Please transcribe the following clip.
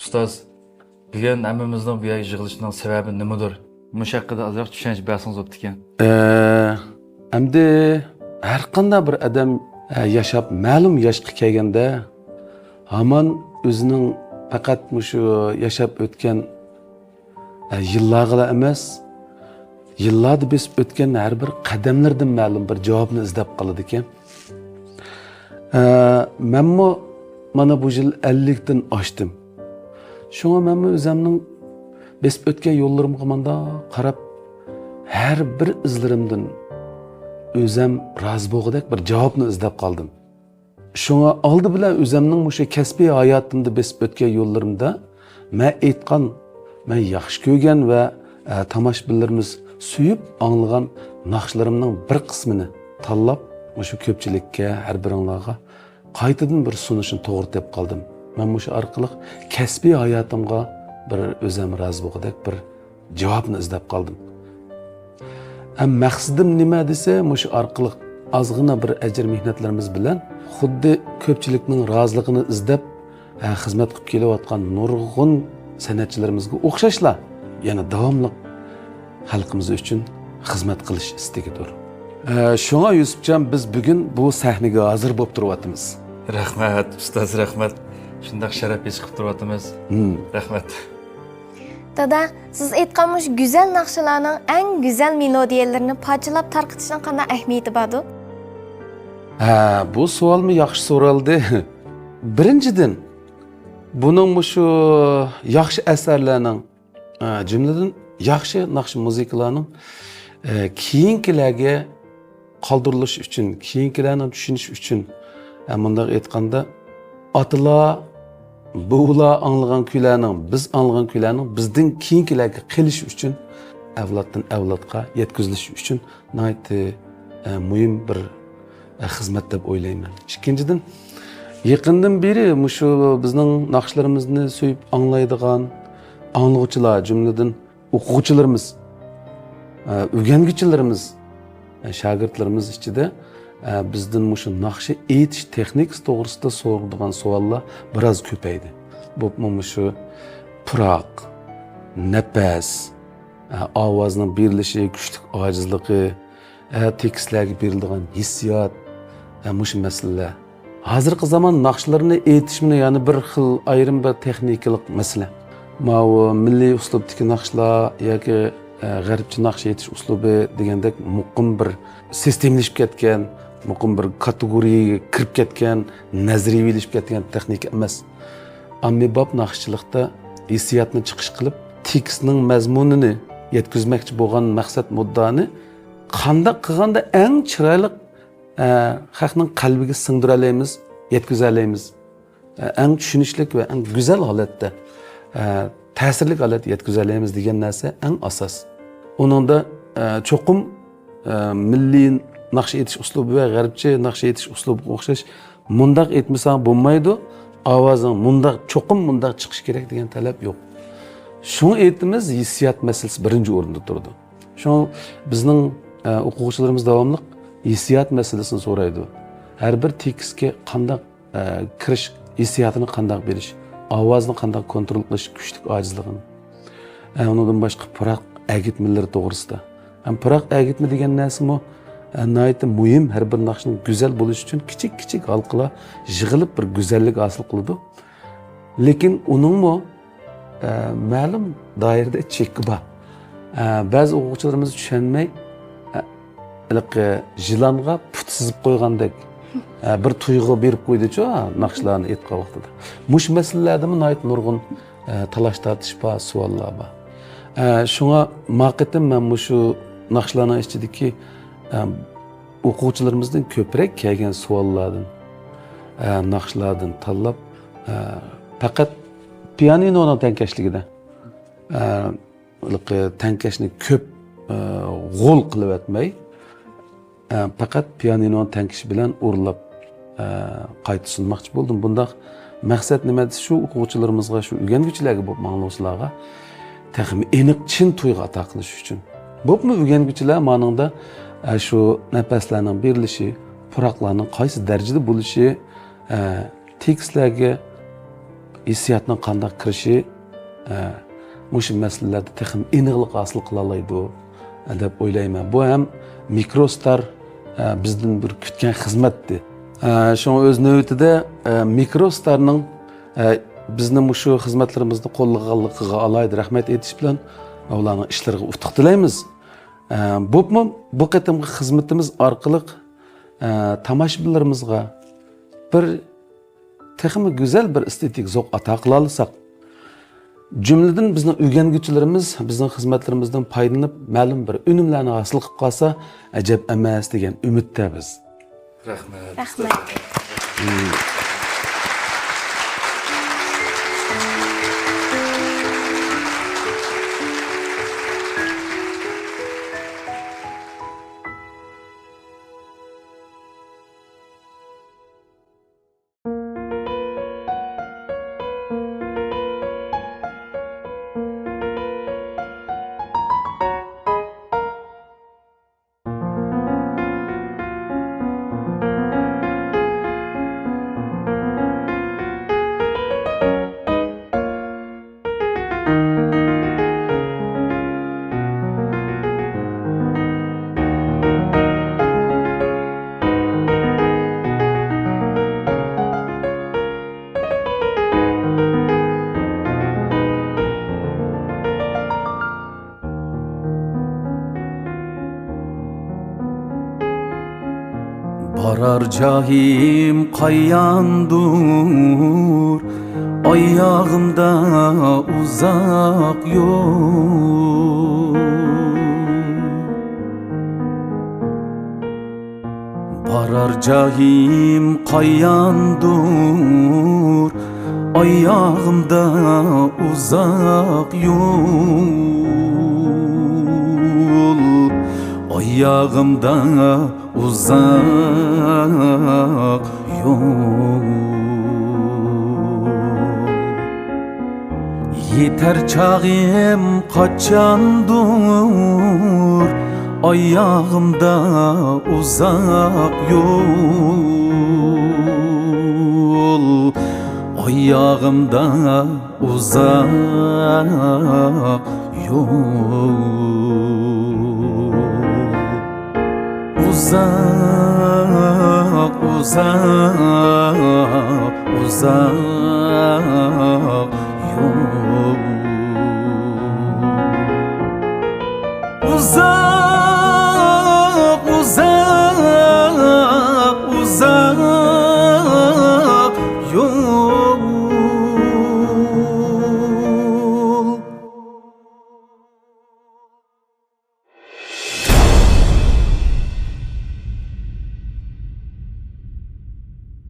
Ustoz, bugun hammamizning bu yerga yig'ilishining sababi nimadir? Mush haqida ozroq tushuncha bersangiz bo'pti ekan. Endi har qanday bir odam yashab ma'lum yoshga kelganda hamon o'zining faqat shu yashab o'tgan yillarga emas, yillarda besib o'tgan har bir qadamlardan ma'lum bir javobni izlab qoladi ekan. Menmo mana bu yil 50 dan oshdim. Şuna menmi o'zimning besib o'tgan yo'llarimga manda qarab har bir izlarimdan o'zim rozi bo'lgandek bir javobni izlab qoldim. Şuna oldi bilan o'zimning o'sha kasbiy hayotimda besib o'tgan yo'llarimda men aytgan, men yaxshi ko'rgan va tomoshabinlarimiz suyib anglagan naqshlarimning bir qismini tanlab, o'sha ko'pchilikka, har biringlarga qaytadan bir sunishni to'g'ri deb qoldim. Ben bu orqali kasbiy hayotimga bir o'zim rozi bo'lgandek bir javobni izlab qoldim. Maqsadim nima desa, shu orqali ozgina bir ajr mehnatlarimiz bilan xuddi ko'pchilikning roziligini izlab xizmat qilib kelayotgan nurg'un san'atchilarimizga o'xshashlar, yana davomli xalqimiz uchun xizmat qilish istagidir. Shunga Yusufjon, biz bugun bu sahnaga hozir bo'lib turyapmiz. Rahmat, ustoz, rahmat. Shunday sharaf his qilib turyapmiz. Rahmat. Dada, siz aytgan mush go'zal naqshalarning eng go'zal melodiyalarini parchalab tarqatishning qanday ahamiyati bordi? Bu savolmi yaxshi so'raldi. Birinchidan, buning shu yaxshi asarlarning, jumladan yaxshi naqsh muzikalarning keyingilarga qoldirilish uchun, keyingilarni tushunish uchun, bunday aytganda atalar, bular anglagan kuylarning, biz anglagan kuylarning bizdan keyingilarga qilish uchun, avloddan avlodga yetkazilish uchun muhim bir xizmat deb o'ylayman. Ikkinchidan, yaqindan beri shu bizning naqshlarimizni suyib anglaydigan anglovchilar, jumladan o'quvchilarimiz, o'rganuvchilarimiz, shogirdlarimiz ichida bizden şu naqshi aytish texnikasi to'g'risida so'raydigan savollar biroz ko'paydi. Bu şu puroq, nafas, ovozning berilishi, kuchlik ojizligi, tekstlarga beriladigan hissiyot, shu masalalar. Hozirgi zamon naqshlarini aytishni yana bir xil ayrim bir texnikalik masala. Bu milliy uslubdagi naqshlar yoki g'arbcha naqsh aytish uslubi degandek muqim bir sistemlashib ketgan, muqim bir kategoriyaga kirib ketgan, nazariylashib ketgan texnika emas. Ommabop naqshchilikda hissiyotni chiqish qilib, tekstning mazmunini yetkazmoqchi bo'lgan maqsad muddani qanday qilganda eng chiroyli xalqning qalbiga singdira olamiz, yetkaza olamiz. Eng tushunishlik va eng go'zal holatda, ta'sirli holatda yetkaza olamiz degan narsa eng asos. Uningda cho'qim milliy naqsh aytish uslubi va g'arbcha naqsh aytish uslubiga o'xshash mundaq aytmasang bo'lmaydi, ovozing mundaq cho'qim mundaq chiqish kerak degan talab yo'q. Shuni aytimiz, hissiyot masalasi birinchi o'rinda turdi. Shu bizning o'quvchilarimiz davomli hissiyot masalasini so'raydi. Har bir tekstga qanday kirish, hissiyotini qanday berish, ovozni qanday kontrol qilish, kuchlik ojizligini. Undan boshqa puroq agitmalar to'g'risida. Puroq agitma degan narsa nayt muhim, har bir naqshning go'zal bo'lishi uchun kichik halqalar yig'ilib bir go'zallik hosil qiladi. Lekin uning ma'lum doirada cheki bor. Ba'zi o'quvchilarimiz tushunmay, jilonga put sizib qo'ygandek bir tuyg'u berib qo'ydi-ku naqshlarni aytgan vaqtida. Mush masalalarda nayt nurg'un talash tortish bor, savollar bor. Shunga maqatim men shu naqshlarning ichidagi o'quvchilarimizdan ko'proq kelgan savollardan, naqshlardan tanlab faqat pianinoning tankashligida tankashni ko'p g'o'l qilib o'tmay, faqat pianinoning tankishi bilan o'rlab qayta sunmoqchi bo'ldim. Bundaq maqsad nima desa, shu o'quvchilarimizga, shu o'rganuvchilarga, bu ma'lumotlarga taxmin aniq chin tuyg'u ato qilish uchun. Bo'pmi o'rganuvchilar ma'noda şu nefeslerinin birleşi, puroqlarning qaysi darajada bo'lishi, tekstlarga hissiyatning qanday kirishi mushu masalalarda texim aniqlik hosil qila oladi deb o'ylayman. Bu ham Microstar bizdan bir kutgan xizmatdir. Şoň öz nöwetide Microstarning bizni mushu xizmatlarimizni qo'llaganligiga alayda rahmat aytish bilan ularning ishlariga utuq tilaymiz. Bu qatimgi xizmatimiz orqali tomoshabinlarimizga bir texmi güzel bir estetik zevq ata qila olsak, jumladan bizning o'rganguvchilarimiz bizning xizmatlarimizdan foydalanib ma'lum bir unumlarni hosil qilib qolsa ajab emas degan umidda biz. Rahmat. Rahmat. Barar cahim qayyandur, ayağımda uzak yol. Barar cahim qayyandur, ayağımda uzak yol. Ayağımda uzak yol. Yeter çağım kaçandur, ayağımda uzak yol. Ayağımda uzak yol. Uzak, uzak, uzak yol. Uzak, uzak, uzak yol.